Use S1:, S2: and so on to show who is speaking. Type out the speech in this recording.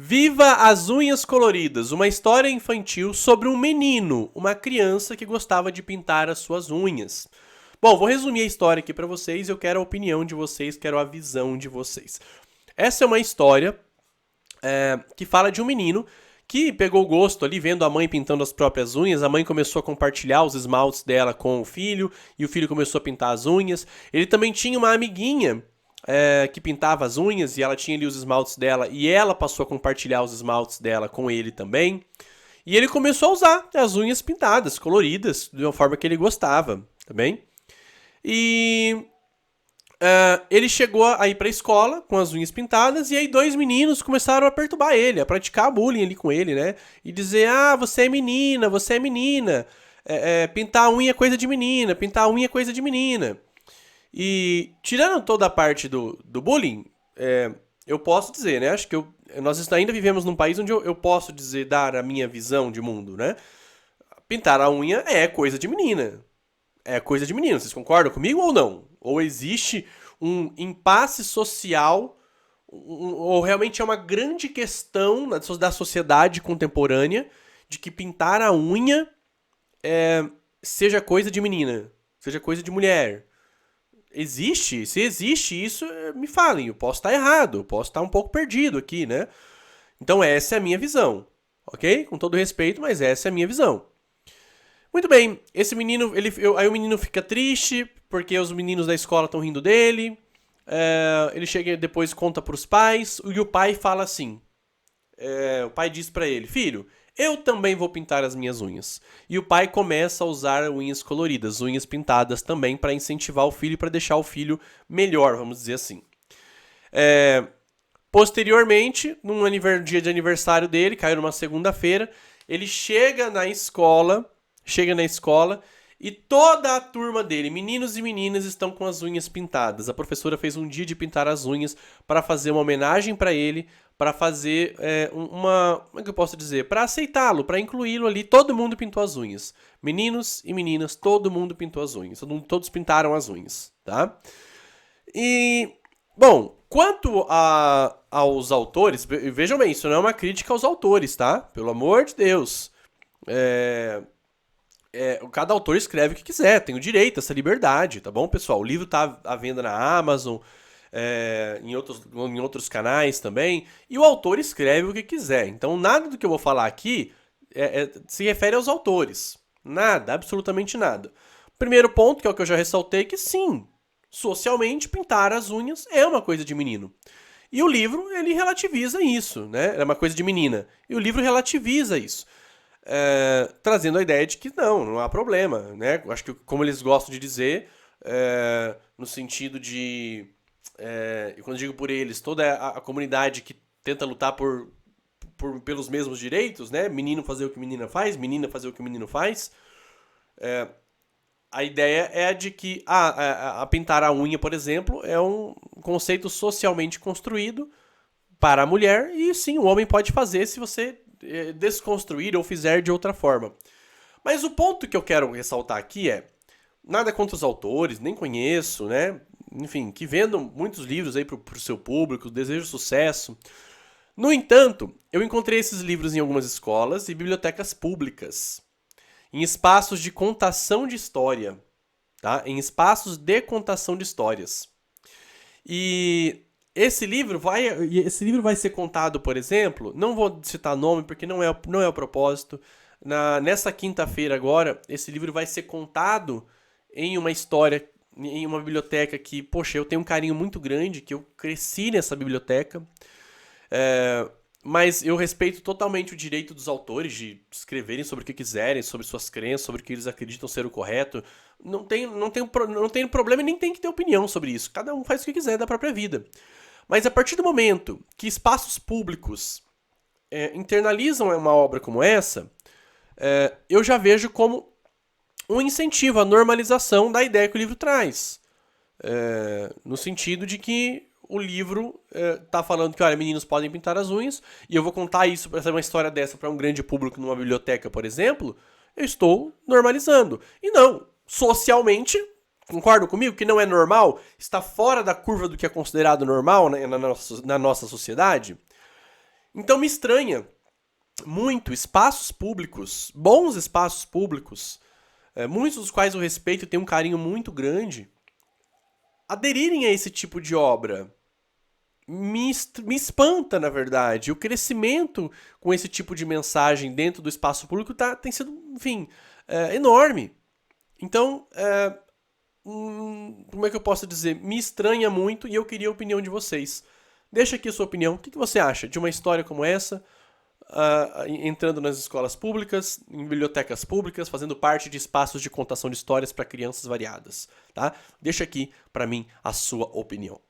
S1: Viva as Unhas Coloridas, uma história infantil sobre um menino, uma criança que gostava de pintar as suas unhas. Bom, vou resumir a história aqui pra vocês, eu quero a opinião de vocês, quero a visão de vocês. Essa é uma história que fala de um menino que pegou gosto ali vendo a mãe pintando as próprias unhas, a mãe começou a compartilhar os esmaltes dela com o filho, e o filho começou a pintar as unhas. Ele também tinha uma amiguinha que pintava as unhas, e ela tinha ali os esmaltes dela, e ela passou a compartilhar os esmaltes dela com ele também. E ele começou a usar as unhas pintadas, coloridas, de uma forma que ele gostava, tá bem? E ele chegou a ir pra escola com as unhas pintadas, e aí dois meninos começaram a perturbar ele, a praticar bullying ali com ele, né? E dizer, você é menina, você é menina. Pintar a unha é coisa de menina, pintar a unha é coisa de menina. E tirando toda a parte do bullying, eu posso dizer, né? Acho que nós ainda vivemos num país onde eu posso dizer, dar a minha visão de mundo, né? Pintar a unha é coisa de menina. É coisa de menino. Vocês concordam comigo ou não? Ou existe um impasse social, ou realmente é uma grande questão da sociedade contemporânea de que pintar a unha seja coisa de menina, seja coisa de mulher. Existe? Se existe isso, me falem. Eu posso estar errado, eu posso estar um pouco perdido aqui, né? Então essa é a minha visão, ok? Com todo respeito, mas essa é a minha visão. Muito bem, esse menino, aí o menino fica triste, porque os meninos da escola estão rindo dele. Ele chega depois conta pros pais, e o pai fala assim. O pai diz pra ele, filho, eu também vou pintar as minhas unhas. E o pai começa a usar unhas coloridas, unhas pintadas também, para incentivar o filho, para deixar o filho melhor, vamos dizer assim. Posteriormente, num dia de aniversário dele, caiu numa segunda-feira, ele chega na escola e toda a turma dele, meninos e meninas, estão com as unhas pintadas. A professora fez um dia de pintar as unhas para fazer uma homenagem para ele, para fazer como é que eu posso dizer? Para aceitá-lo, para incluí-lo ali. Todo mundo pintou as unhas. Meninos e meninas, todo mundo pintou as unhas. Todos pintaram as unhas, tá? E, bom, quanto aos autores, vejam bem, isso não é uma crítica aos autores, tá? Pelo amor de Deus. Cada autor escreve o que quiser, tem o direito, essa liberdade, tá bom, pessoal? O livro tá à venda na Amazon, em outros canais também, e o autor escreve o que quiser. Então, nada do que eu vou falar aqui se refere aos autores. Nada, absolutamente nada. Primeiro ponto, que é o que eu já ressaltei, que sim, socialmente, pintar as unhas é uma coisa de menino. E o livro, ele relativiza isso, né? É uma coisa de menina. E o livro relativiza isso. Trazendo a ideia de que não há problema, né? Acho que, como eles gostam de dizer, no sentido de, quando eu digo por eles, toda a comunidade que tenta lutar pelos mesmos direitos, né? Menino fazer o que menina faz, menina fazer o que menino faz. A ideia é de que a pintar a unha, por exemplo, é um conceito socialmente construído para a mulher, e sim, o homem pode fazer se você desconstruir ou fizer de outra forma. Mas o ponto que eu quero ressaltar aqui nada contra os autores, nem conheço, né? Enfim, que vendam muitos livros aí pro seu público, desejo sucesso. No entanto, eu encontrei esses livros em algumas escolas e bibliotecas públicas, em espaços de contação de história, tá? Em espaços de contação de histórias. E esse livro vai ser contado, por exemplo, não vou citar nome porque não é o propósito. Nessa quinta-feira agora, esse livro vai ser contado em uma história, em uma biblioteca que, poxa, eu tenho um carinho muito grande, que eu cresci nessa biblioteca. Mas eu respeito totalmente o direito dos autores de escreverem sobre o que quiserem, sobre suas crenças, sobre o que eles acreditam ser o correto. Não tem problema e nem tem que ter opinião sobre isso. Cada um faz o que quiser da própria vida. Mas a partir do momento que espaços públicos internalizam uma obra como essa, eu já vejo como um incentivo à normalização da ideia que o livro traz. No sentido de que o livro tá falando que, olha, meninos podem pintar as unhas, e eu vou contar isso, uma história dessa para um grande público numa biblioteca, por exemplo, eu estou normalizando. E não, socialmente, concordam comigo que não é normal, está fora da curva do que é considerado normal na nossa sociedade? Então me estranha muito espaços públicos, bons espaços públicos, muitos dos quais eu respeito e tenho um carinho muito grande, aderirem a esse tipo de obra. Me espanta, na verdade. O crescimento com esse tipo de mensagem dentro do espaço público tem sido, enfim, enorme. Então, como é que eu posso dizer? Me estranha muito e eu queria a opinião de vocês. Deixa aqui a sua opinião. O que você acha de uma história como essa, entrando nas escolas públicas, em bibliotecas públicas, fazendo parte de espaços de contação de histórias para crianças variadas, tá? Deixa aqui para mim a sua opinião.